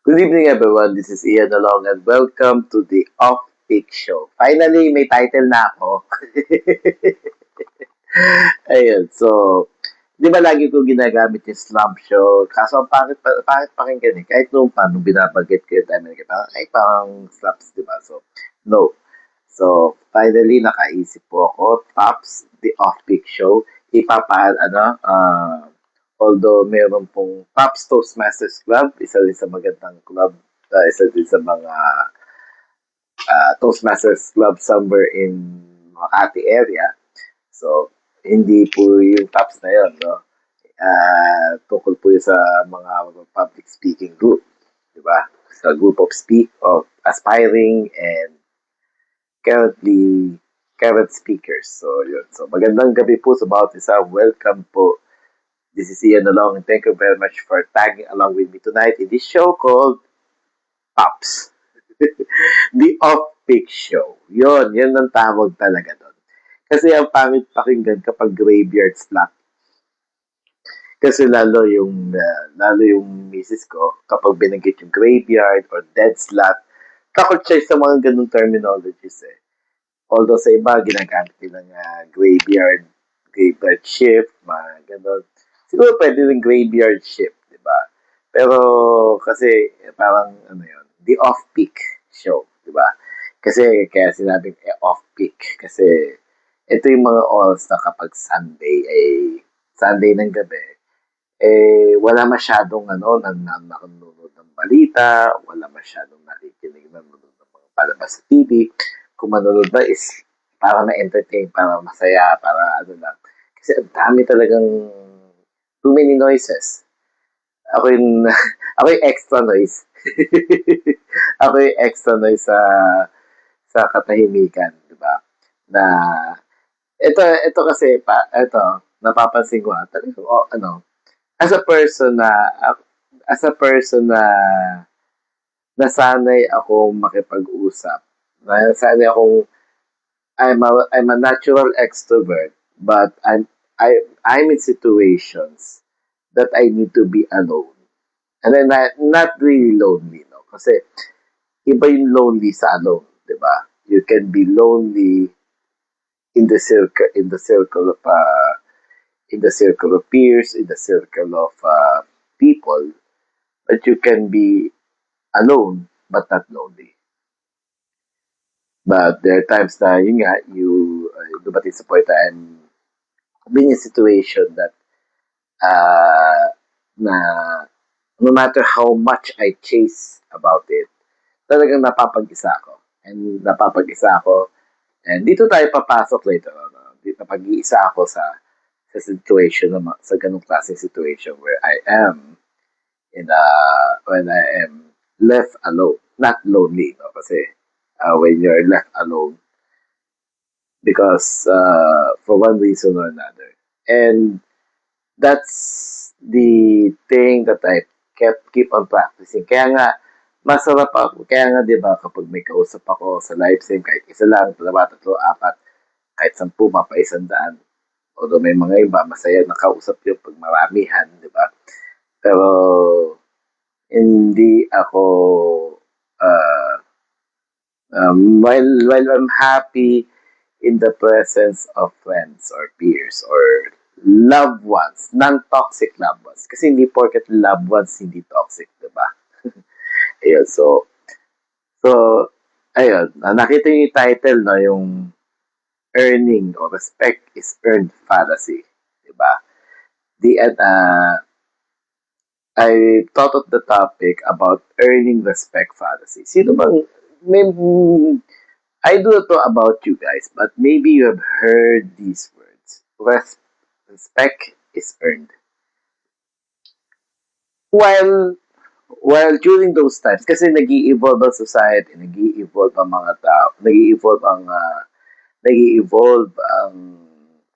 Good evening, everyone. This is Ian Along, and welcome to the Off-Peak Show. Finally, may title na ako. Ayun, so, di ba lagi ko ginagamit yung slump show? Kaso, ang pangit pakinggan eh. Kahit noong pa, nung binabanggit ko yung time na parang, ay, parang slaps, di ba? So, no. So, finally, nakaisip po ako. Tops, the Off-Peak Show. Although meron pong Pops Toastmasters Club, isa din sa magandang club, isa din sa mga Toastmasters Club somewhere in Makati area. So, hindi po yung Pops na yun, no? Tungkol po yun sa mga public speaking group, di ba? Sa group of aspiring and currently current speakers. So, yun. So, magandang gabi po sa bawat isa. Welcome po. This is Ian Along, and thank you very much for tagging along with me tonight in this show called Pops. The Off-Peak Show. Yun ang tawag talaga doon. Kasi ang pangit pakinggan kapag graveyard slot. Kasi lalo yung misis ko, kapag binanggit yung graveyard or dead slot, takot siya sa mga ganung terminologies eh. Although sa iba, ginagamit nila nga graveyard shift, mga ganon. Siguro pwede rin graveyard shift, di ba? Pero kasi parang ano yun, the off-peak show, di ba? Kasi kaya sinabing off-peak kasi ito yung mga oras na kapag Sunday ng gabi, wala masyadong nanonood ng balita, wala masyadong nakikinig nanonood ng mga palabas sa TV. Kung manonood ba is para ma-entertain, para masaya, para ano lang. Kasi ang dami talagang too many noises. Ako yung, ako yung extra noise. Ako yung extra noise sa katahimikan, di ba? Na, ito kasi, napapansin ko, as a person na, as a person na nasanay ako makipag-usap, nasanay akong I'm a natural extrovert, but I'm in situations that I need to be alone. And then not really lonely, no? Kasi iba yung lonely sa alone, 'di ba? You can be lonely in the circle of peers, in the circle of people, but you can be alone but not lonely. But there are times na yun nga, dumating sa point na I'm being in a situation that na no matter how much I chase about it, talagang napapag-isa ako. And napapag-isa ako. And dito tayo papasok later on. Dito napag-iisa ako sa situation, sa ganung klaseng situation where I am when I am left alone. Not lonely, no? Kasi when you're left alone, because for one reason or another. And that's the thing that I keep on practicing. Kaya nga, masarap ako. Kaya nga, di ba, kapag may kausap ako sa live stream, kahit isa lang, dalawa, tatlo, apat, kahit 10, mapa-100. Although may mga iba, masaya nakausap yun pag maramihan, di ba? Pero, hindi ako, uh, while I'm happy in the presence of friends or peers or loved ones, non-toxic loved ones. Kasi hindi porket loved ones, hindi toxic, di ba? Ayun, so, ayun, nakita niyo yung title, no, yung earning or respect is earned fallacy, di ba? I thought of the topic about earning respect fallacy. Sino bang, may, I do not know about you guys, but maybe you have heard these words. Respect is earned. While during those times, kasi nag-i-evolve ang society, nag-i-evolve ang mga tao, nag-i-evolve ang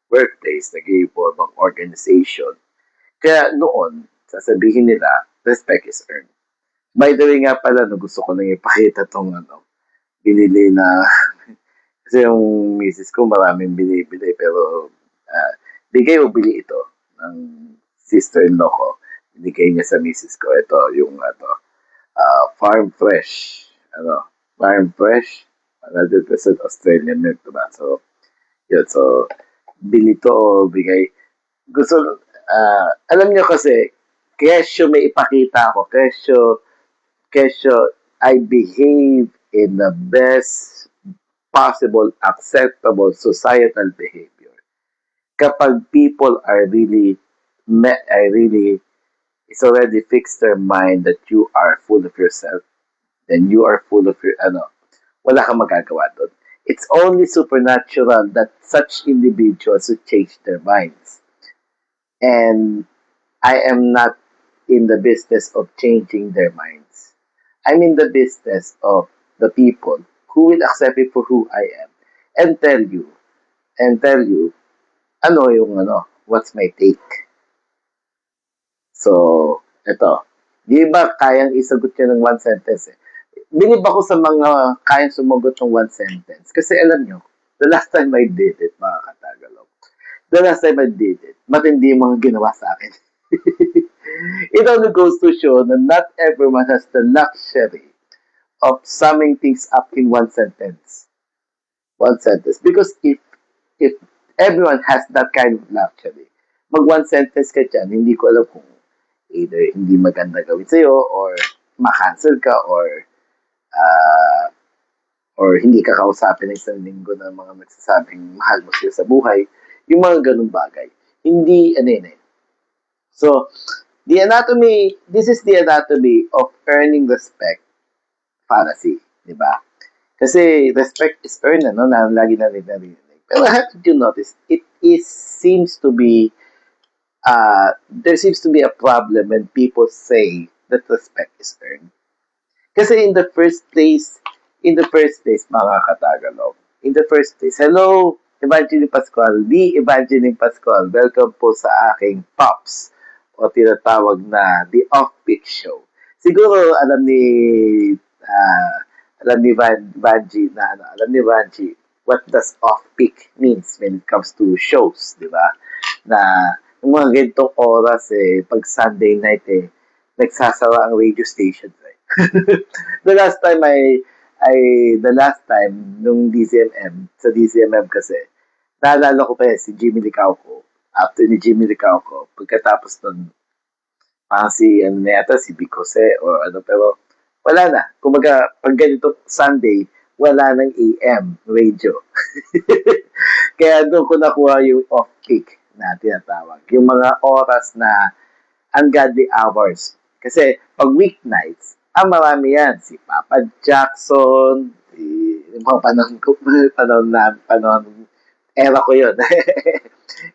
workplace, nag-i-evolve ang organization. Kaya noon, sasabihin nila, respect is earned. By the way nga pala, no, gusto ko lang ipakita tong binili na kasi yung misis ko maraming binibili pero bigay o bili ito ng sister-in-law ko. Binigay niya sa misis ko. Ito yung Farm Fresh. Ano, Farm Fresh, 100% Australian milk, diba? So, yun. So, bili to o bigay. Gusto, alam nyo kasi, kesyo may ipakita ako. Kesyo, I behave in the best possible, acceptable societal behavior. Kapag people are really, it's already fixed their mind that you are full of yourself, then you are full of your, wala kang magagawa doon. It's only supernatural that such individuals would change their minds. And I am not in the business of changing their minds. I'm in the business of the people who will accept me for who I am and tell you, what's my take. So, eto. Di ba kayang isagot yun ng one sentence eh? Bilib ako sa mga kayang sumagot ng one sentence. Kasi alam nyo, the last time I did it, mga katagalog, the last time I did it, matindi yung mga ginawa sa akin. It only goes to show that not everyone has the luxury of summing things up in one sentence. One sentence. Because if everyone has that kind of luxury, mag one sentence ka dyan, hindi ko alam kung either hindi maganda gawin sa'yo or ma-cancel ka uh, or hindi ka kausapin ng isang linggo ng mga nagsasabing mahal mo siya sa buhay. Yung mga ganun bagay. Hindi, ano yun eh. So, this is the anatomy of earning respect fallacy, di ba? Kasi respect is earned, ano, na lagi na rin narinig. Pero have you notice, there seems to be a problem when people say that respect is earned. Kasi in the first place, mga katagalog, in the first place, hello, Evangeline Pascual, the Evangeline Pascual, welcome po sa aking Pops o tinatawag na The Off-Peak Show. Siguro uh, Vanji na alam ni Vanji what does off-peak means when it comes to shows, di ba? Na yung mga ganitong oras pag Sunday night nagsasara ang radio station the last time the last time nung sa DCMM kasi, naalala ko pa si Jimmy Licauco. After ni Jimmy Licauco, pagkatapos nun, si, si Vic Jose, or pero wala na. Kumbaga, pag ganito Sunday, wala nang AM radio. Kaya doon ko nakuha yung off-peak na tinatawag. Yung mga oras na ungodly hours. Kasi pag weeknights, marami yan. Si Papa Jackson, yung mga era ko yun.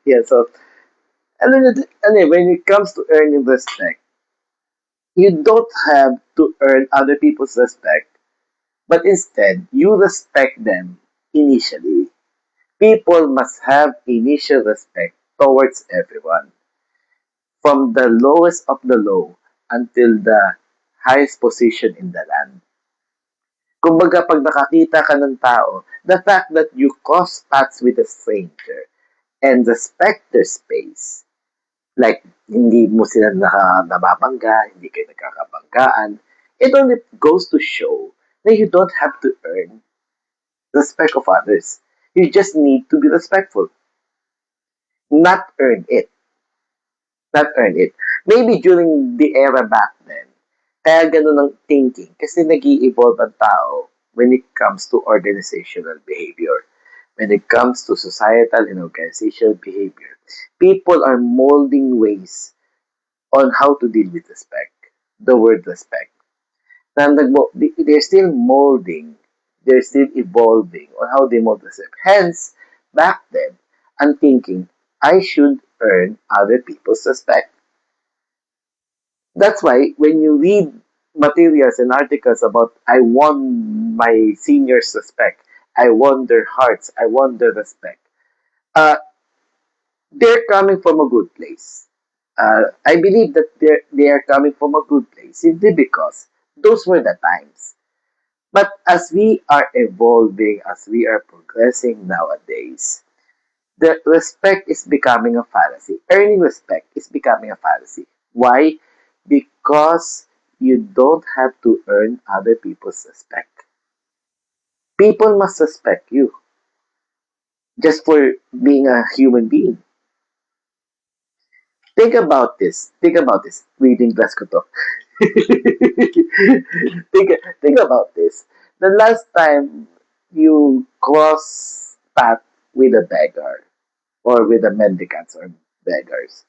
Yeah, so, when it comes to earning respect, you don't have to earn other people's respect, but instead, you respect them initially. People must have initial respect towards everyone, from the lowest of the low until the highest position in the land. Kumbaga, pag nakakita ka ng tao, the fact that you cross paths with a stranger and respect their space, like, hindi mo sila nababangga, hindi kayo nagkakabanggaan, it only goes to show that you don't have to earn respect of others. You just need to be respectful. Not earn it. Not earn it. Maybe during the era back then, kaya ganun ang thinking kasi nag evolve ang tao when it comes to organizational behavior. When it comes to societal and organizational behavior, people are molding ways on how to deal with respect. The word respect. They're still molding, they're still evolving on how they mold respect. Hence, back then, I'm thinking, I should earn other people's respect. That's why when you read materials and articles about I won my seniors' respect, I won their hearts, I won their respect, uh, they're coming from a good place. I believe that they are coming from a good place simply because those were the times. But as we are evolving, as we are progressing nowadays, the respect is becoming a fallacy. Earning respect is becoming a fallacy. Why? Because you don't have to earn other people's respect. People must respect you just for being a human being. Think about this. Think about this. Reading glass ko to. think, think about this. The last time you cross path with a beggar or with a mendicants or beggars,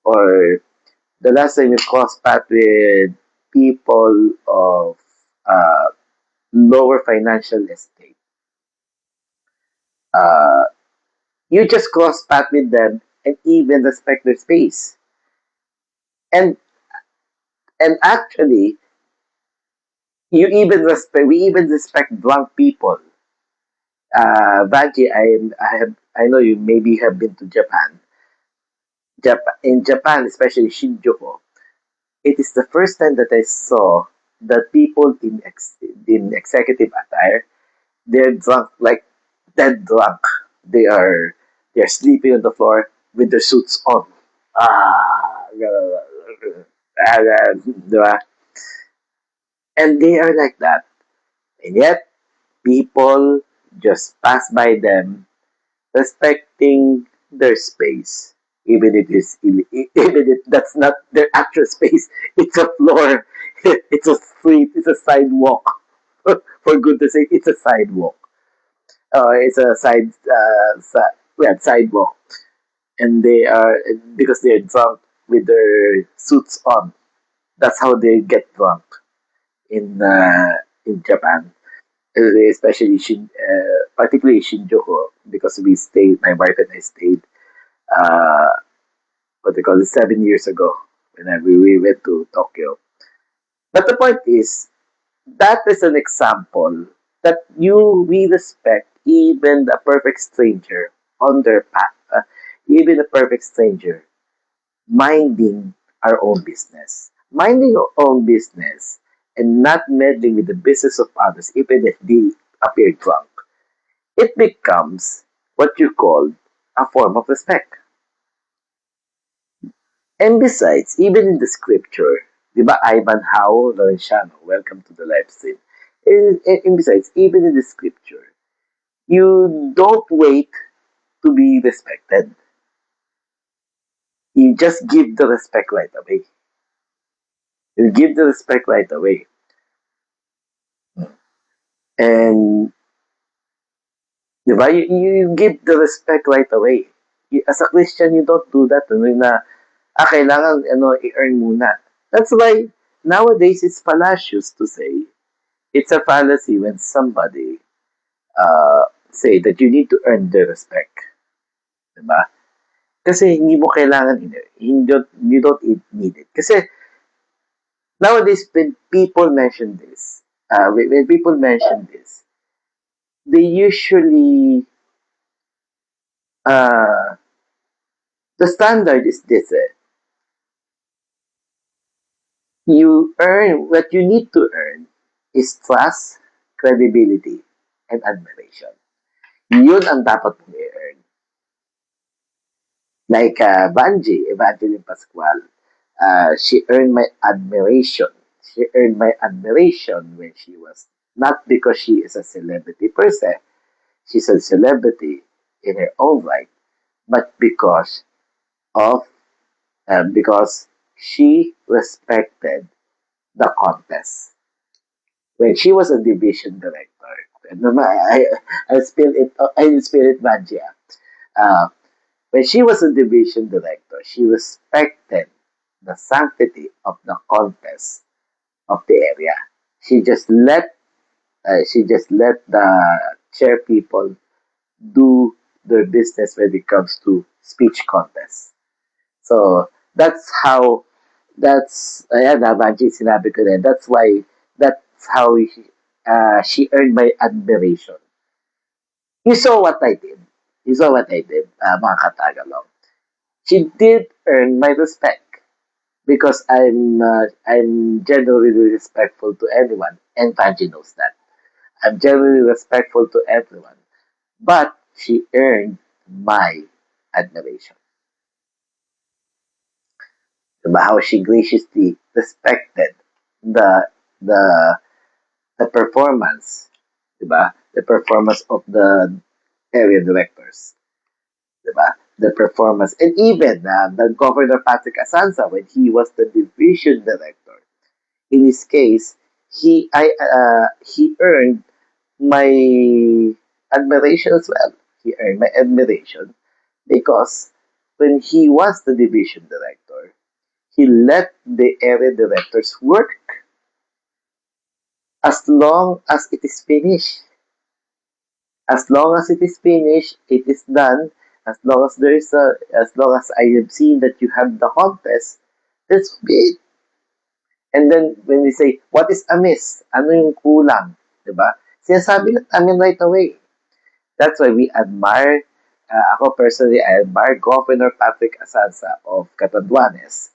or the last time you cross path with people of uh, lower financial estate, uh, you just cross path with them and even respect their space. And actually, you even respect. We even respect drunk people. Vanji, I know you maybe have been to Japan. In Japan, especially Shinjuku, it is the first time that I saw that people in executive attire, they're drunk, like dead drunk. They are they're sleeping on the floor with their suits on. Ah, diba? And they are like that. And yet, people just pass by them, respecting their space, even if even if that's not their actual space. It's a floor, it's a street, it's a sidewalk. For goodness sake, it's a sidewalk. It's a sidewalk, and they are because they're drunk with their suits on. That's how they get drunk in Japan, especially particularly Shinjuku, because we stayed. My wife and I stayed. Uh, what they call it 7 years ago when we went to Tokyo. But the point is that is an example that we respect even the perfect stranger on their path, even a perfect stranger minding our own business, minding our own business, and not meddling with the business of others, even if they appear drunk. It becomes what you call a form of respect. And besides, even in the scripture, di ba, Ivanhoe Lorenciano, welcome to the live stream. And besides, even in the scripture, you don't wait to be respected. You just give the respect right away. You give the respect right away. And, di ba, you give the respect right away. As a Christian, you don't do that. Ano, na, kailangan i-earn muna. That's why nowadays it's fallacious to say it's a fallacy when somebody say that you need to earn their respect. Diba? Kasi hindi mo kailangan, you don't need it. Kasi nowadays when people mention this, when people mention this, they usually, uh, the standard is this, you earn, what you need to earn is trust, credibility, and admiration. Yun ang dapat mong i-earn. Like Banji, Evangeline Pascual, she earned my admiration. She earned my admiration when she was, not because she is a celebrity per se, she's a celebrity in her own right, but of because she respected the contest. When she was a division director, and I spill it, Banji. Uh, when she was a division director, she respected the sanctity of the contest of the area. She just let the chair people do their business when it comes to speech contests. So that's how ayan na Banji, sinabi ko din. That's how she earned my admiration. You saw what I did. You saw what I did, mga katagalog. She did earn my respect because I'm generally respectful to anyone, and Panji knows that. I'm generally respectful to everyone, but she earned my admiration. About how she graciously respected the the the performance, diba? The performance of the area directors, diba? The performance, and even the Governor Patrick Asanza when he was the division director. In his case, he earned my admiration as well. He earned my admiration because when he was the division director, he let the area directors work as long as it is finished. As long as it is finished, it is done. As long as I have seen that you have the contest, that's it. And then when they say, what is amiss? Ano yung kulang? Diba? Sinasabi namin right away. That's why we admire, ako personally, I admire Governor Patrick Asanza of Catanduanes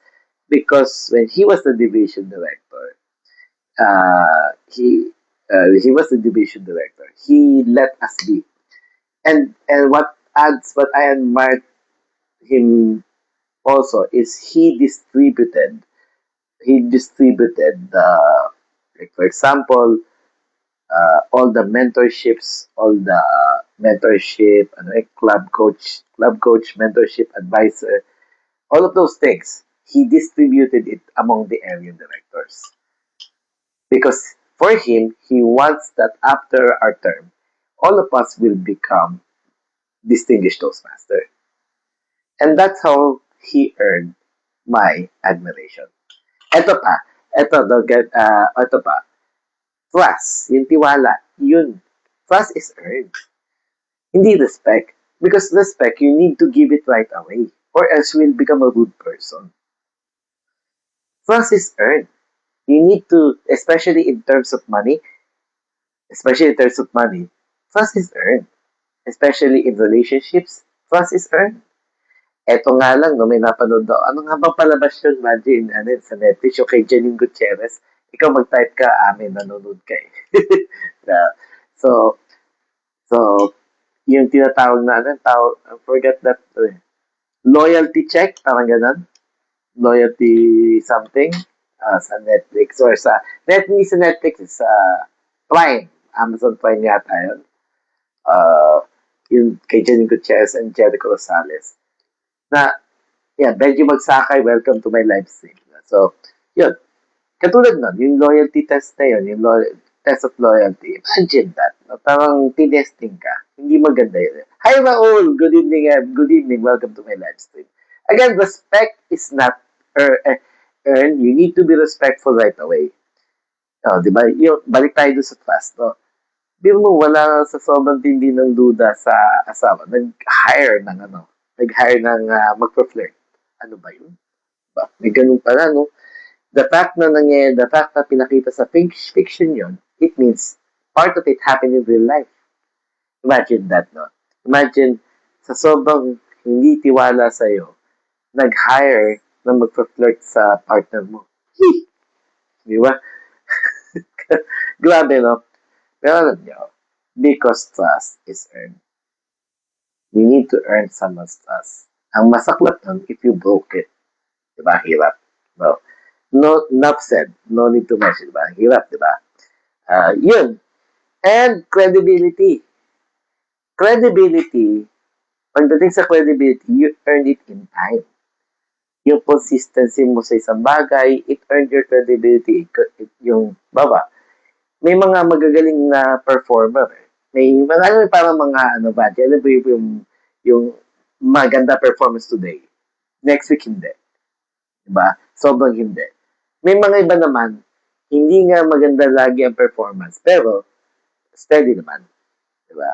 because when he was the division director, he was the division director. He let us be, and what I admire him also is he distributed the, like for example, all the mentorships, all the mentorship, ano, club coach, mentorship advisor, all of those things. He distributed it among the area directors because for him, he wants that after our term, all of us will become distinguished Toastmaster, and that's how he earned my admiration. Eto pa, eto pa, trust, yung tiwala, yun, trust is earned. Hindi respect. Because respect, you need to give it right away. Or else you will become a rude person. Trust is earned. You need to, especially in terms of money, trust is earned. Especially in relationships, trust is earned. Eto nga lang, no, may napanood daw. Ano nga bang palabas yun, Imagine, ano, sa Netflix, yung kay Janine Gutierrez. Ikaw mag-type ka, amin, nanonood ka eh. so, so, yung tinatawag na, ano, I forget that, loyalty check, parang ganun. Loyalty something, sa Netflix, or hindi sa Netflix, sa Prime, Amazon Prime yata yun. Uh, yung kay Jenny Gutierrez and Jericho Rosales. Na, yeah, Benji Magsakay, welcome to my live stream. So, yun. Katulad nun, yung loyalty test na yun, yung test of loyalty, imagine that. No? Parang tinesting ka. Hindi maganda yun. Hi Raul! Good evening, good evening. Welcome to my live stream. Again, respect is not earned. You need to be respectful right away. Oh, di ba? Yung, balik tayo doon sa trust, no? Biro mo, wala sa sobrang tindi ng duda sa asawa. Nag-hire ng magpa-flirt. Ano ba yun? Ba? May ganun pala, no? The fact na pinakita sa fiction yon, it means part of it happened in real life. Imagine that, no? Imagine, sa sobrang hindi tiwala sa'yo, nag-hire na magpa-flirt sa partner mo. Di ba? Grabe, no? Pero alam niyo, because trust is earned. You need to earn someone's trust. Ang masaklap nun, if you broke it, di ba? Hirap. No? No, enough said. No need to mention, di ba? Hirap, di ba? Yun. And credibility. Credibility, pagdating sa credibility, you earn it in time. Yung consistency mo sa isang bagay, it earned your credibility. Yung, baba, may mga magagaling na performer. May mga, parang mga, ano ba, alam mo yung maganda performance today. Next week, hindi. Diba? Sobrang hindi. May mga iba naman, hindi nga maganda lagi ang performance, pero steady naman. Diba?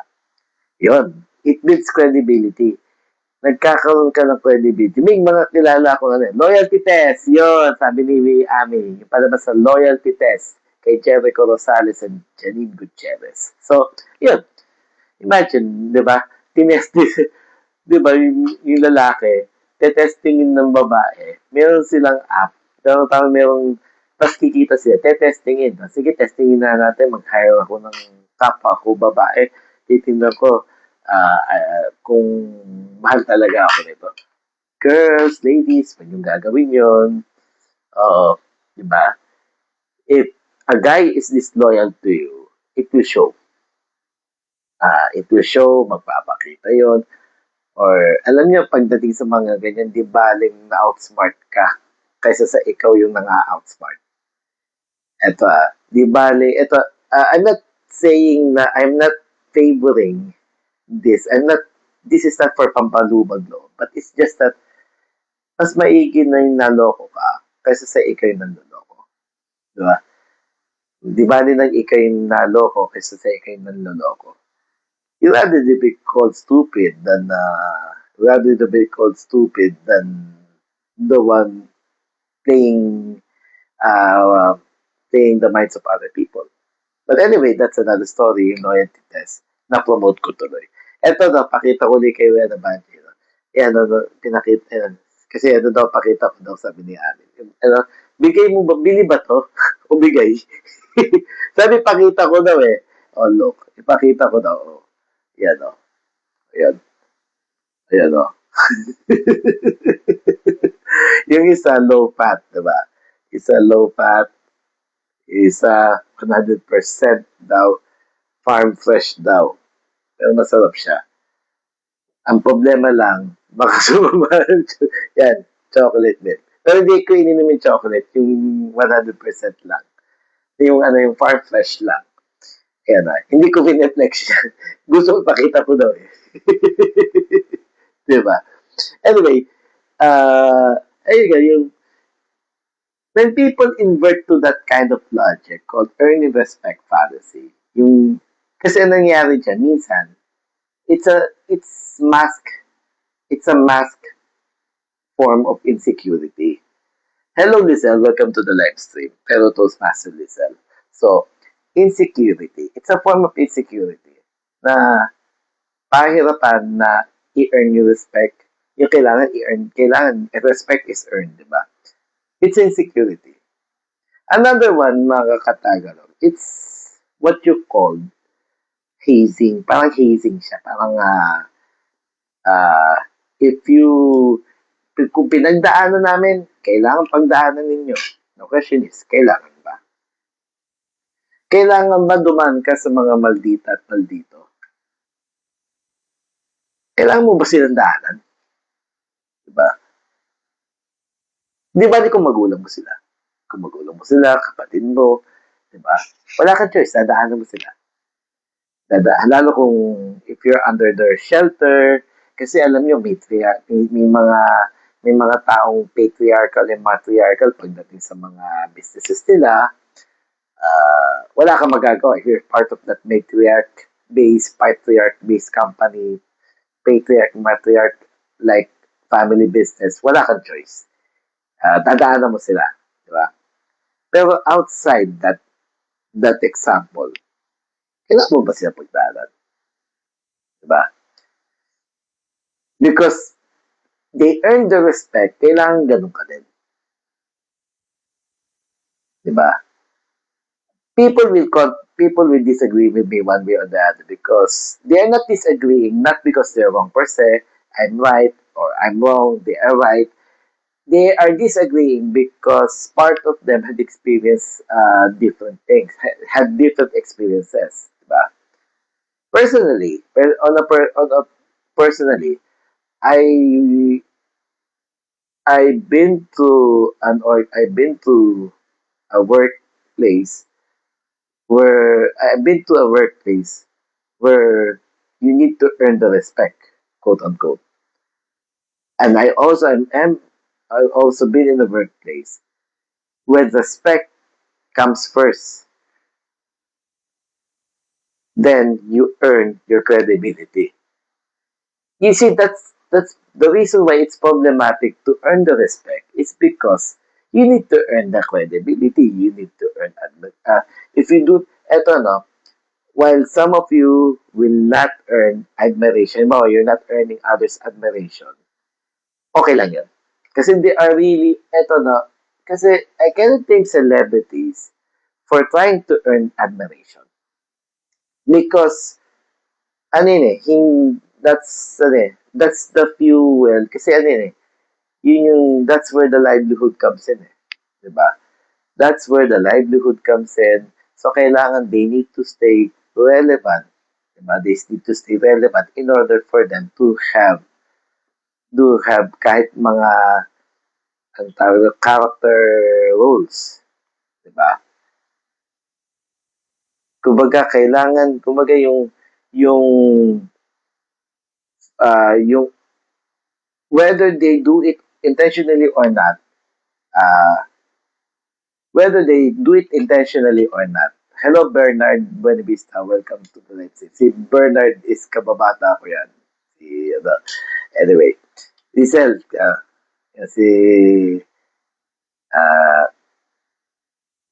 Yun. It builds credibility. Nagkakaroon ka ng credibility. May mga kilala ko na loyalty test. Yun, sabi ni Ami. Yung palabas sa loyalty test kay Jericho Rosales and Janine Gutierrez. So, yun. Imagine, di ba? Di ba, yung lalaki, tetestingin ng babae. Meron silang app. Pero parang merong, tapos kikita sila, tetestingin. Sige, testingin na natin. Mag-hire ako ng kapwa ko, babae. Titingnan ko kung mahal talaga ako nito. Girls, ladies, pag yung gagawin yun, di ba? If a guy is disloyal to you, it will show. It will show, magpapakita yon. Or alam niyo, pagdating sa mga ganyan, di baling na-outsmart ka kaysa sa ikaw yung nang-outsmart. Eto di bale, eto, I'm not saying na I'm not favoring this. This is not for pampalubag, no? But it's just that mas maigi na yung naloko ka kaysa sa ikaw yung nanloloko. Di ba? Di ba din ang ikaw yung naloko kaysa sa ikaw yung nanloloko? You rather to be called stupid than rather to be called stupid than the one playing uh, playing the minds of other people. But anyway, that's another story, yung loyalty test. Na-promote ko tuloy. Eto na, pakita ko ulit kay Wena Banji. No? Yan, ano, pinakita, yan. Kasi ano daw, pakita ko daw, sabi ni Alin. Ano, bigay mo ba, bili ba to? O bigay? Sabi, pakita ko daw eh. Oh, look, ipakita ko daw. Oh. Yan, oh. Ayan, ayan, oh. Yung isa, low fat, diba? Isa low fat, isa 100% daw, farm fresh daw. Pero masarap siya. Ang problema lang, baka sumama. Yan, chocolate milk. Pero hindi ko ininom yung chocolate, yung 100% lang. Yung ano, yung farm fresh lang. Kaya na, hindi ko pineflex yan. Gusto ko pakita ko daw eh. Diba? Anyway, ayun nga, yung when people invert to that kind of logic called earning respect fallacy, yung, kasi anong nangyari dyan, minsan, it's a mask form of insecurity. Hello, Lizelle. Welcome to the live stream. Hello, Toastmaster Lizelle. So, insecurity. It's a form of insecurity na pahirapan na i-earn yung respect. Yung kailangan i-earn. Respect is earned, di ba? It's insecurity. Another one, mga katagalog, it's what you call hazing. Parang hazing siya. Parang, if you kung pinagdaanan namin, kailangan pagdaanan ninyo. The question is, kailangan ba? Kailangan ba dumaan ka sa mga maldita at maldito? Kailangan mo ba silang daanan? Diba? Di ba kung magulang mo sila? Kung magulang mo sila, kapatid mo, diba? Wala kang choice, dadaanan mo sila. Lalo kung if you're under their shelter, kasi alam nyo, may mga taong patriarchal and matriarchal pagdating sa mga businesses nila, wala kang magagawa. If you're part of that patriarch-based company, matriarch, like family business, wala kang choice. Dadaanan mo sila. Di ba? Pero outside that example, kailangan mo ba sila pagdaanan? Di ba? Because they earn the respect, kailangan ganun ka din. Di ba? People will disagree with me one way or the other because they are not disagreeing, not because they're wrong per se, I'm right or I'm wrong, they are right. They are disagreeing because part of them had experienced different things, had different experiences. Diba? Personally, personally, I I've been to a workplace where you need to earn the respect, quote unquote. And I've also been in a workplace where respect comes first, then you earn your credibility. You see, that's the reason why it's problematic to earn the respect is because you need to earn the credibility. You need to earn if you do eto no, while some of you will not earn admiration, mo you're not earning others admiration. Okay lang 'yun. Kasi they are really eto no, kasi I cannot blame celebrities for trying to earn admiration because ano yun eh, that's the fuel. Kasi ano yun eh, yun yung, that's where the livelihood comes in eh. Diba? That's where the livelihood comes in. So kailangan they need to stay relevant. Diba? They need to stay relevant in order for them to have kahit mga ang tawag doon, character roles. Diba? Kumbaga yung yung whether they do it intentionally or not, uh, whether they do it intentionally or not. Hello, Bernard Buenavista. Welcome to the Let's See. Si Bernard is kababata ko yan. Anyway, Diesel, si, uh,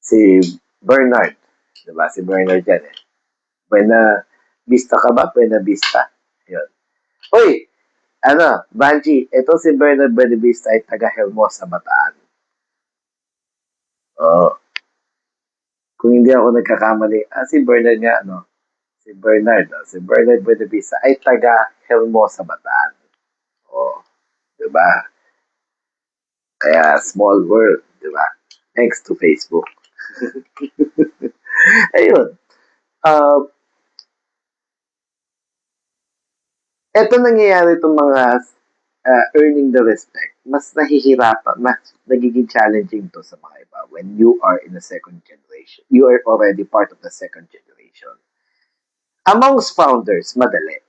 si Bernard. Diba? Si Bernard yan eh. Buena Vista ka ba? Buena Vista. Yun. Uy! Banji, ito si Bernard Buenavista ay taga Hermosa, Bataan. Oh, kung hindi ako nagkakamali, si Bernard nga, Si Bernard Buenavista ay taga Hermosa, Bataan. Oh, di ba? Kaya small world, di ba? Thanks to Facebook. Ayun. Uh, Eto nangyayari itong mga earning the respect. Mas nahihirapan, mas nagiging challenging to sa mga iba when you are in the second generation. You are already part of the second generation. Amongst founders, madali.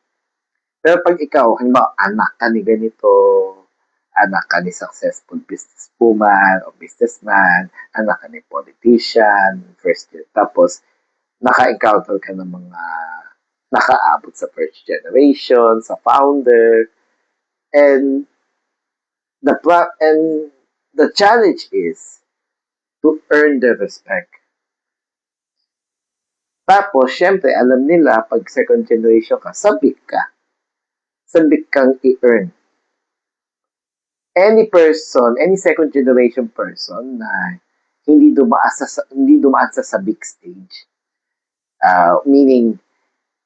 Pero pag ikaw, halimbawa, anak ka ni ganito, anak ka ni successful businesswoman o businessman, anak ka ni politician, first year, tapos naka-encounter ka ng mga nakaabot sa first generation, sa founder, and the challenge is to earn the respect. Tapos, syempre, alam nila, pag second generation ka, sabik ka. Sabik kang i-earn. Any second generation person na hindi dumaan sa sabik stage, meaning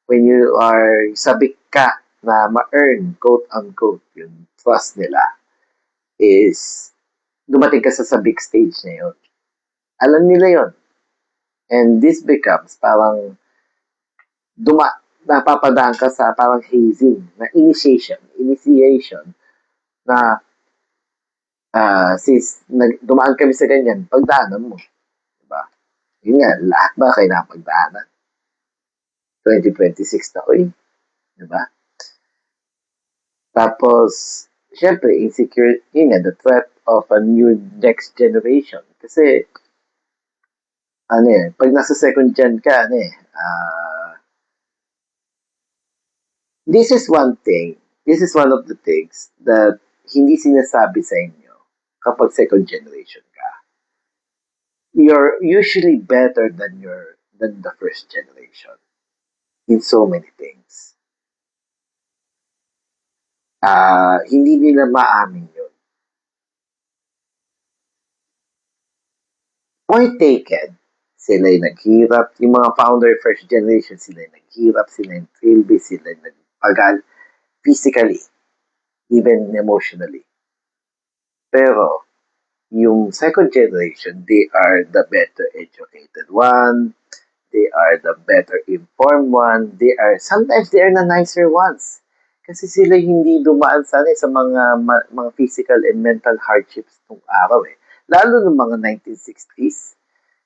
when you are sabik ka na ma-earn, quote unquote, yung trust nila is dumating ka sa sabik stage na yun. Alam nila yon. And this becomes parang napapadaan ka sa parang hazing na initiation na dumaan kami sa ganyan, pagdaanan mo. Diba? Yun nga, lahat ba kailangan pagdaanan? 2026 na, uy. Diba? Tapos, syempre, insecure, yun nga, the threat of a new next generation. Kasi, pag nasa second gen ka, this is one of the things that hindi sinasabi sa inyo kapag second generation ka. You're usually better than the first generation in so many things. Hindi nila maamin yun. Point taken. Sila yung naghirap. Yung mga founder first generation, sila yung naghirap, sila yung trilby, sila yung nagpagal physically, even emotionally. Pero, yung second generation, they are the better educated one, they are the better informed one, sometimes they are the nicer ones. Kasi sila hindi dumaan sana sa mga physical and mental hardships nung araw eh. Lalo ng mga 1960s,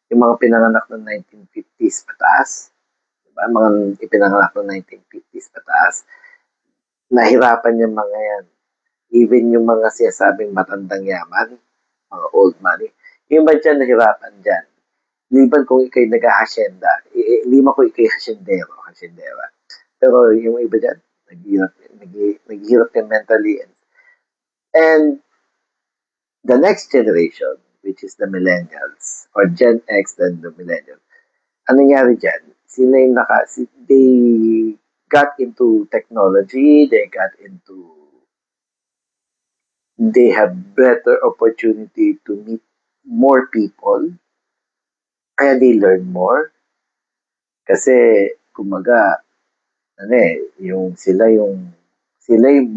yung mga pinanganak ng 1950s pataas, diba? Mga ipinanganak ng 1950s pataas, nahirapan yung mga yan. Even yung mga sinasabing matandang yaman, mga old money, yung ba dyan nahirapan dyan? Liban kung ikay nag-hasyenda, lima ko ikay hasyendera. Pero yung iba dyan, naghihirap yung mentally. And the next generation, which is the millennials, or Gen X then the millennials, anong nangyari dyan? They got into technology, they have better opportunity to meet more people, kaya they learn more. Kasi, kumaga, sila yung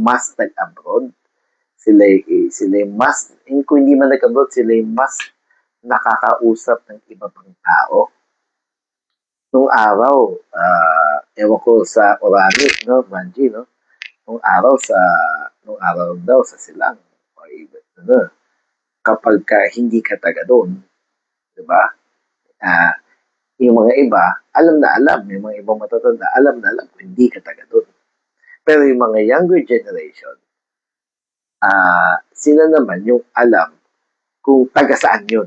mas nag-abroad, sila yung mas, kung hindi man nag-abroad, sila yung mas nakakausap ng iba pang tao. Nung araw, ewan ko sa Orani, no, Manji, no? Nung araw nung araw daw sa Silang, o even, ano, kapag hindi ka taga doon, di ba? Ah, yung mga iba, alam na alam, yung mga ibang matatanda, alam na alam kung hindi ka taga doon. Pero yung mga younger generation, sila naman yung alam kung taga saan yun.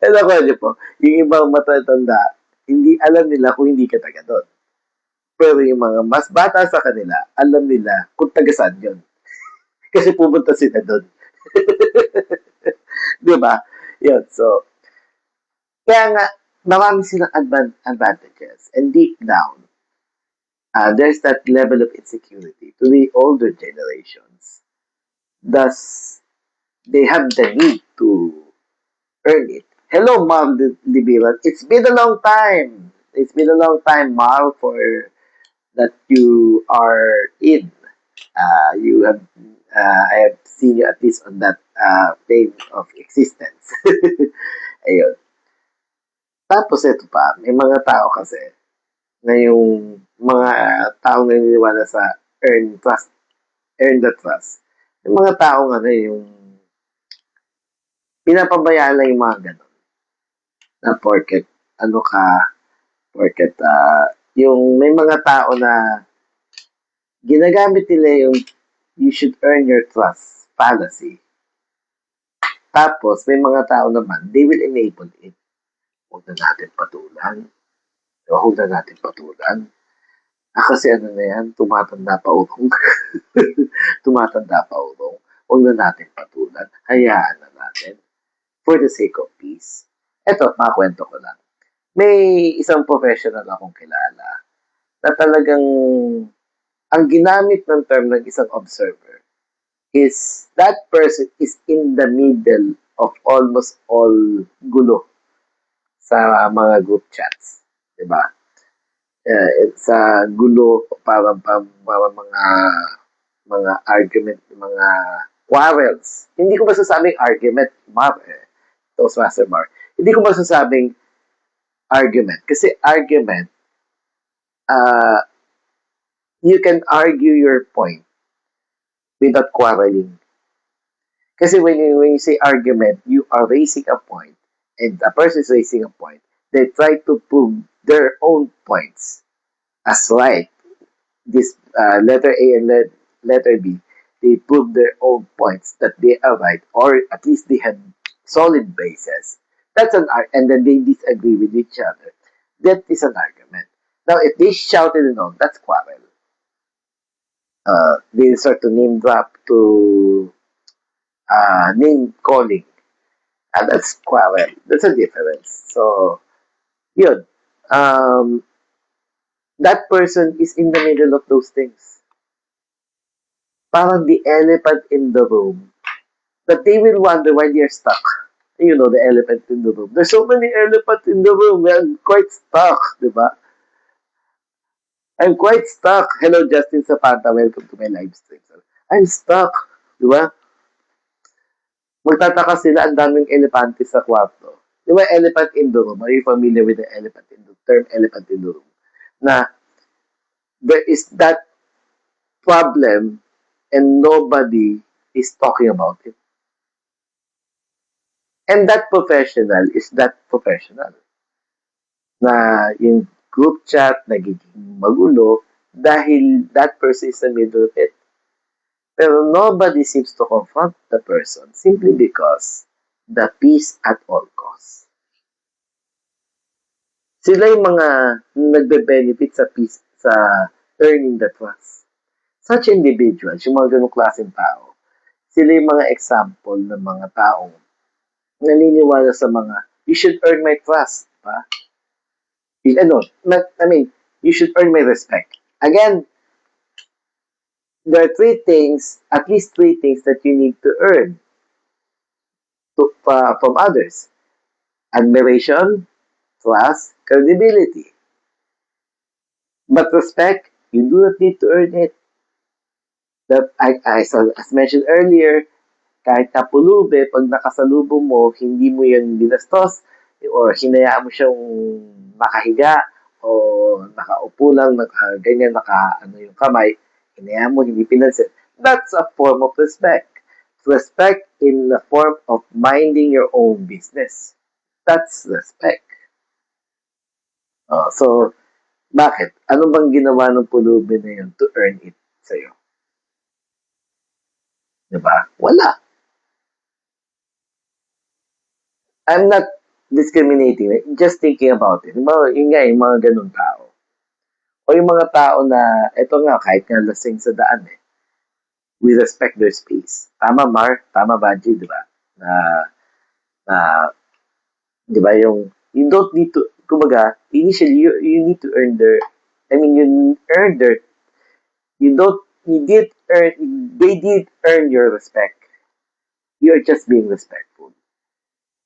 Alam ko niyo po, yung ibang matatanda, hindi alam nila kung hindi ka taga doon. Pero yung mga mas bata sa kanila, alam nila kung taga saan yun. Kasi pumunta sila doon. Di ba? Yun, so, kaya nga, marami silang advantages. And deep down, there's that level of insecurity to the older generations. Thus, they have the need to earn it. Hello, Mom Libiran. It's been a long time. It's been a long time, Mar, for that you are in. You have, I have seen you at least on that plane of existence. Ayun. Tapos ito pa, may mga tao kasi na yung mga taong naniniwala sa earn the trust. Yung mga taong ano yung pinapabayaan lang yung mga ganun. Na porket ano ka, porket yung may mga tao na ginagamit nila yung you should earn your trust fallacy. Tapos, may mga tao naman, they will enable it. Huwag na natin patulan. Huwag na natin patulan. Kasi ano na yan, tumatanda pa urong. Tumatanda pa urong. Huwag na natin patulan. Hayaan na natin. For the sake of peace. Eto, makakwento ko lang. May isang professional akong kilala na talagang ang ginamit ng term ng isang observer is that person is in the middle of almost all gulo sa mga group chats. Diba? Sa gulo, para mga argument, mga quarrels. Hindi ko masasabing argument, Toastmaster Mar. Hindi ko masasabing argument. Kasi argument, uh, you can argue your point without quarreling. Kasi when you say argument, you are raising a point, and the person is raising a point. They try to prove their own points as right. This letter A and letter B, they prove their own points that they are right, or at least they have solid basis. That's and then they disagree with each other. That is an argument. Now, if they shouted and all, that's quarrel. They start to name drop, to name calling, and that's quarrel. That's a difference. So, yun. That person is in the middle of those things. Parang the elephant in the room. But they will wonder why they're stuck. You know, the elephant in the room. There's so many elephants in the room. We're quite stuck, di ba? I'm quite stuck. Hello, Justin Zapata. Welcome to my live stream. I'm stuck. Di ba? Magtataka sila, ang daming elepante sa kwarto. Di ba, elephant in the room? Are you familiar with the term elephant in the room? Na there is that problem and nobody is talking about it. And that professional is that professional. Na yung group chat nagiging magulo dahil that person is in the middle of it. Pero nobody seems to confront the person simply because the peace at all costs. Sila yung mga nagbe-benefit sa peace, sa earning the trust. Such individuals, yung mga ganong klaseng tao, sila yung mga example ng mga taong naniniwala sa mga, you should earn my trust, pa? You should earn my respect. Again, there are at least three things that you need to earn from others. Admiration, trust, credibility. But respect, you do not need to earn it. As mentioned earlier, kahit kapulube, pag nakasalubong mo, hindi mo yan binastos or hinayaan mo siyang makahiga o nakaupo lang, ganyan, ano yung kamay, hinayaan mo, hindi pinansin. That's a form of respect. Respect in the form of minding your own business. That's respect. So, bakit? Ano bang ginawa ng pulubi na yun to earn it sa'yo? Diba? Wala. I'm not discriminating. Just thinking about it. Diba, yun nga, yung mga ganun tao. O yung mga tao na, eto nga, kahit nga lasing sa daan we respect their space. Tama, Mar? Tama, Banji, di ba? Na, na, di ba, you don't need to, kumbaga, initially, you need to earn their, I mean, you earn their, you did earn, they did earn your respect. You're just being respectful.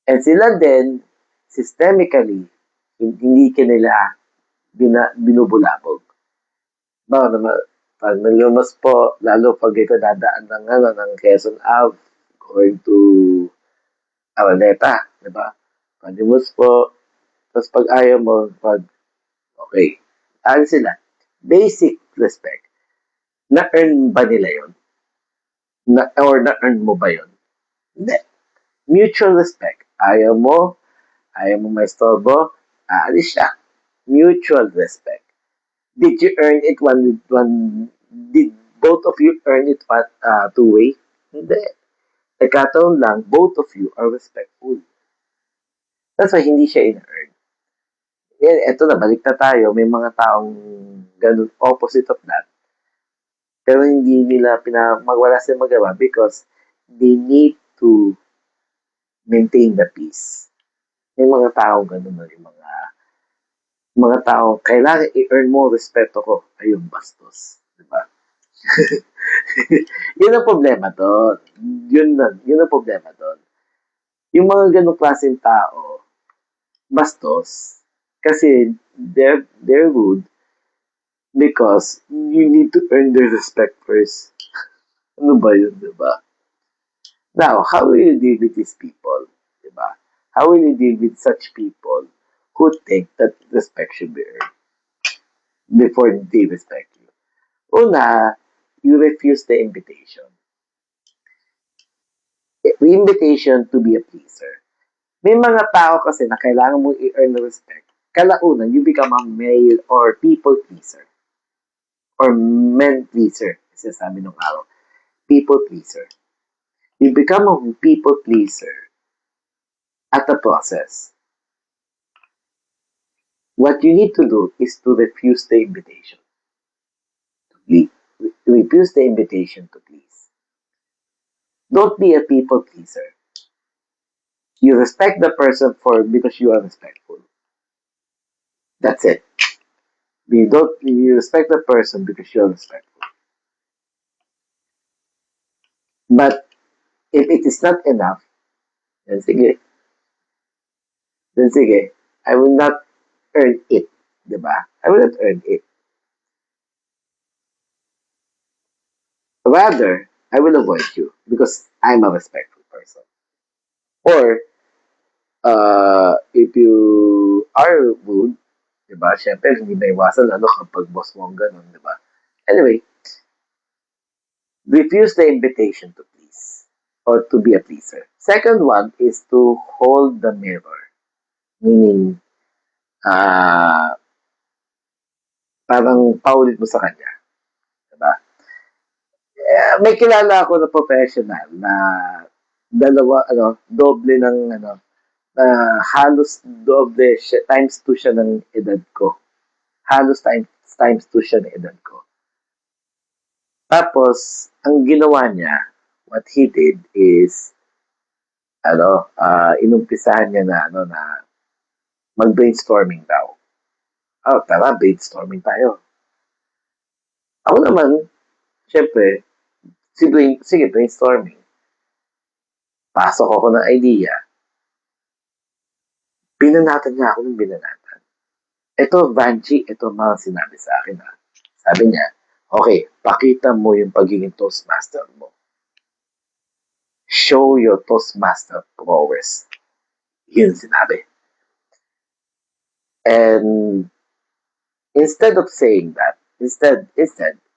And sila din, systemically, hindi ka nila binubulabog. Baka naman, pag naglumas po, lalo pag ikaw dadaan ng Quezon Ave, going to Araneta, di ba? Pag-lumas po, tapos pag ayaw mo, okay. Ano sila? Basic respect. Na-earn ba nila yun? Or na-earn mo ba yun? Hindi. Mutual respect. Ayaw mo may storbo, aalis siya. Mutual respect. Did you earn it did both of you earn it two-way? Hindi. Nagkataon lang, both of you are respectful. That's why hindi siya in-earn. Eto na, balik na tayo. May mga taong ganun, opposite of that. Pero hindi nila wala silang magawa because they need to maintain the peace. May mga taong ganun na yung mga tao, kailangan i-earn mo respeto ko. Ayun, bastos. Diba? Yun ang problema doon. Yun ang problema doon. Yung mga ganong klaseng tao, bastos, kasi they're rude because you need to earn their respect first. Ano ba yun, diba? Now, how will you deal with these people? Diba? How will you deal with such people who think that respect should be earned before they respect you? Una, you refuse the invitation. The invitation to be a pleaser. May mga tao kasi na kailangan mo i-earn the respect. Kalaunan, you become a male or people pleaser. Or men pleaser. Kasi sabi nung araw. People pleaser. You become a people pleaser at the process. What you need to do is to refuse the invitation. Refuse the invitation to please. Don't be a people pleaser. You respect the person because you are respectful. That's it. You respect the person because you are respectful. But if it is not enough, then sige. I will not earn it. Diba? I will not earn it. Rather, I will avoid you because I'm a respectful person. Or, if you are rude, diba? Siyempre, hindi na iwasan kapag boss mo ang ganun, diba? Anyway, refuse the invitation to please or to be a pleaser. Second one is to hold the mirror. Meaning, parang paulit mo sa kanya. Diba? May kilala ako na professional na doble ng halos doble siya, times 2 siya ng edad ko. Halos times 2 siya ng edad ko. Tapos, ang ginawa niya, what he did is, inumpisahan niya na mag-brainstorming daw. Tara, brainstorming tayo. Ako naman, syempre, sige, brainstorming. Pasok ako ng idea. Binanatan niya ako ng binanatan. Ito, Vanji, ito mga sinabi sa akin. Sabi niya, okay, pakita mo yung pagiging Toastmaster mo. show your Toastmaster prowess. Yun sinabi. And instead of saying that,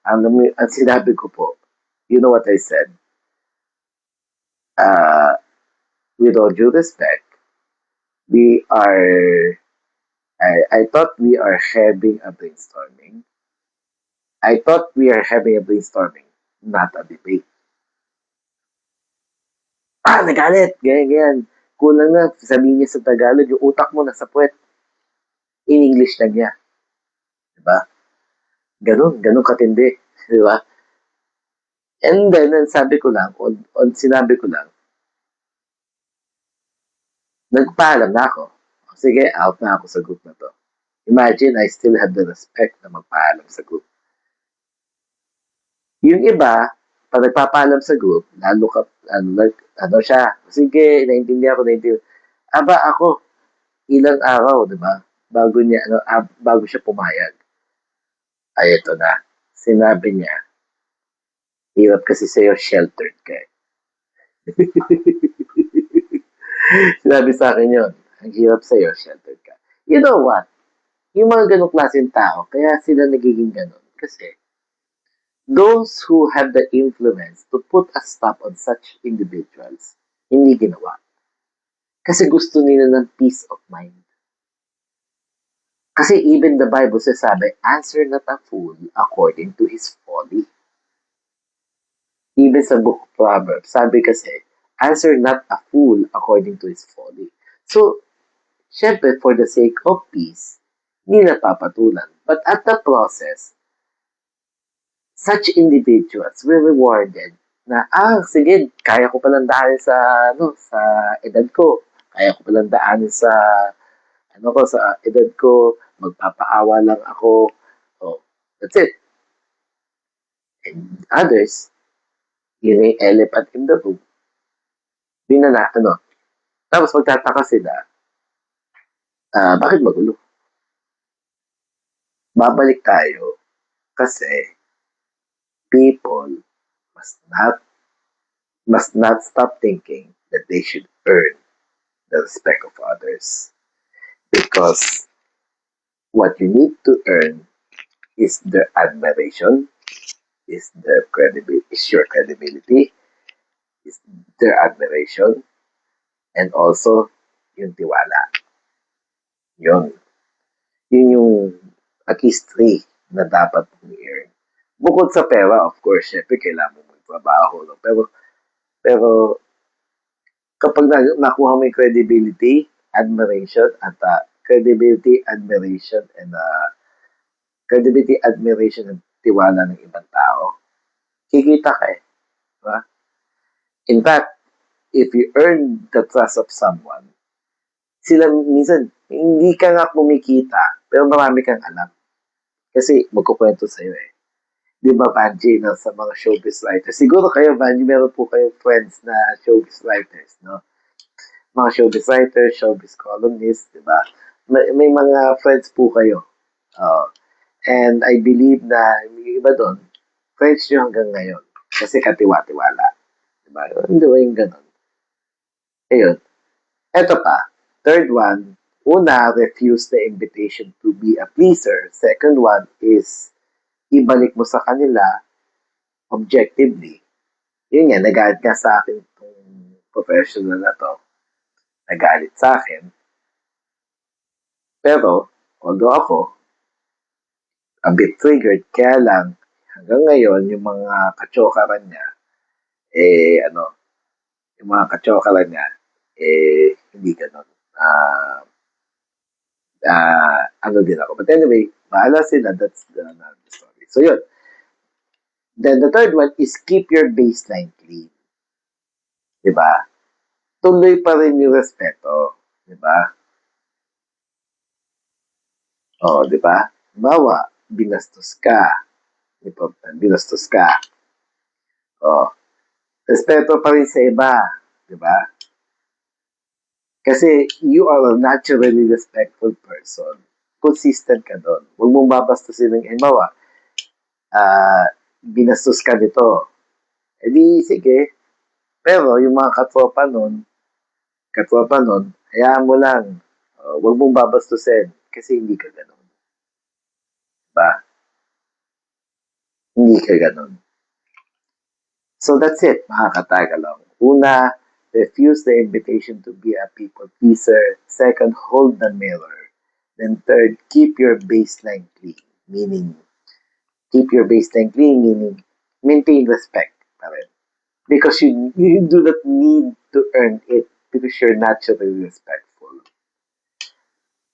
ang sinabi ko po, you know what I said? Uh, with all due respect, we are, I thought we are having a brainstorming. I thought we are having a brainstorming, not a debate. Nagalit, ganyan, ganyan. Kulang na, sabihin niya sa Tagalog, yung utak mo nasa puwet. In English lang niya. Diba? Ganun katindi. Diba? And then, sabi ko lang, sinabi ko lang, nagpaalam na ako. Sige, out na ako sa group na to. Imagine, I still have the respect na magpaalam sa group. Yung iba, pag nagpapaalam sa group, lalo ka, siya, sige, naintindihan. Aba, ako, ilang araw, di ba? Bago siya pumayag. Ay, ito na. Sinabi niya, hirap kasi sa'yo, sheltered ka. Sinabi sa akin yun, ang hirap sa'yo, sheltered ka. You know what? Yung mga ganong klaseng tao, kaya sila nagiging ganon. Kasi, those who have the influence to put a stop on such individuals, hindi ginawa. Kasi gusto nila ng peace of mind. Kasi even the Bible sabi, answer not a fool according to his folly. Even sa book of Proverbs, sabi kasi, answer not a fool according to his folly. So, syempre, for the sake of peace, hindi napapatulan. But at the process, such individuals were rewarded na, sige, kaya ko palang daanin sa edad ko. Kaya ko palang daanin sa edad ko, magpapaawa lang ako. Oh, that's it. And others, yun yung elephant in the room. Tapos magtataka sila, bakit magulo? Babalik tayo kasi people must not stop thinking that they should earn the respect of others. Because what you need to earn is their admiration, is your credibility, is their admiration, and also yung tiwala. Yun. Yun yung at least 3 na dapat mong i-earn. Bukod sa pera, of course, syempre, kailangan mo magtrabaho. No? Pero kapag nakuha mo yung credibility, admiration, and tiwala ng ibang tao, kikita ka eh. Diba? In fact, if you earn the trust of someone, sila minsan, hindi ka nga kumikita, pero marami kang alam. Kasi magkukwento sa'yo eh. Di ba, Vanji, no, sa mga showbiz writers? Siguro kayo, Vanji, meron po kayong friends na showbiz writers, no? Mga showbiz writers, showbiz columnists, di ba? May mga friends po kayo. And I believe na yung iba doon, friends nyo hanggang ngayon. Kasi katiwa-tiwala. Di ba? Hindi ba yung ganun? Ayun. Eto pa. Third one, una, refuse the invitation to be a pleaser. Second one is, ibalik mo sa kanila objectively. Yun nga, nagalit nga sa akin itong professional na to. Nagalit sa akin. Pero, although ako, a bit triggered, kaya lang, hanggang ngayon, yung mga kachokaran niya, hindi ganun. Din ako. But anyway, bahala sila, that's the story. So, yun. Then, the third one is keep your baseline clean. Diba? Tuloy pa rin yung respeto. Diba? Diba? Bawa, binastos ka. Respeto pa rin sa iba. Diba? Kasi you are a naturally respectful person. Consistent ka doon. Huwag mong babastusin ng bawa. Binastos ka nito. Sige. Pero yung mga katropa nun, hayaan mo lang. Huwag mong babastusin kasi hindi ka ganun. Ba? Hindi ka ganun. So that's it, mga katagalong. Una, refuse the invitation to be a people pleaser. Second, hold the mirror. Then third, keep your baseline clean. Meaning, keep your baseline clean, meaning maintain respect pa rin. Because you do not need to earn it because you're naturally respectful.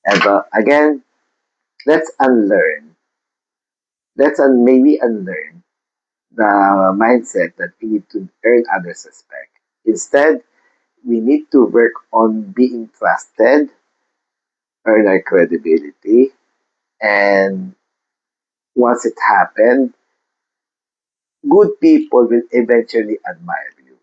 And again, let's unlearn. Maybe unlearn the mindset that we need to earn others' respect. Instead, we need to work on being trusted, earn our credibility, and once it happened, good people will eventually admire you.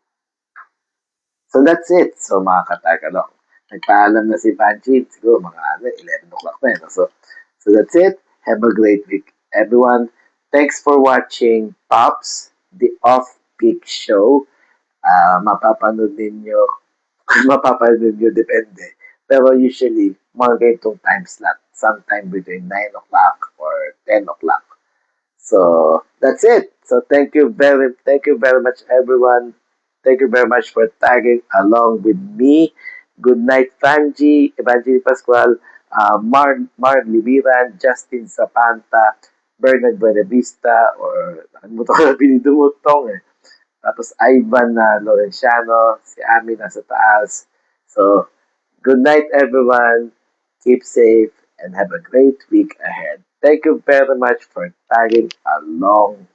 So that's it. So mga katagalong, nagpaalam na si Banji, siguro mga 11 o'clock na yun. So that's it. Have a great week, everyone. Thanks for watching Pops, the Off-Peak Show. Mapapanood ninyo, mapapanood ninyo, depende. Pero usually, mga ganitong time slot, sometime between 9 o'clock or 10 o'clock. So that's it. So thank you very much, everyone. Thank you very much for tagging along with me. Good night, Fanji, Evangeline Pascual, Mar Libiran, Justin Zapanta, Bernard Buenavista, or nakalimutan ko na pinidumutong eh. Tapos Ivan Lorenciano, si Ami nasa taas. So, good night everyone. Keep safe and have a great week ahead. Thank you very much for tagging along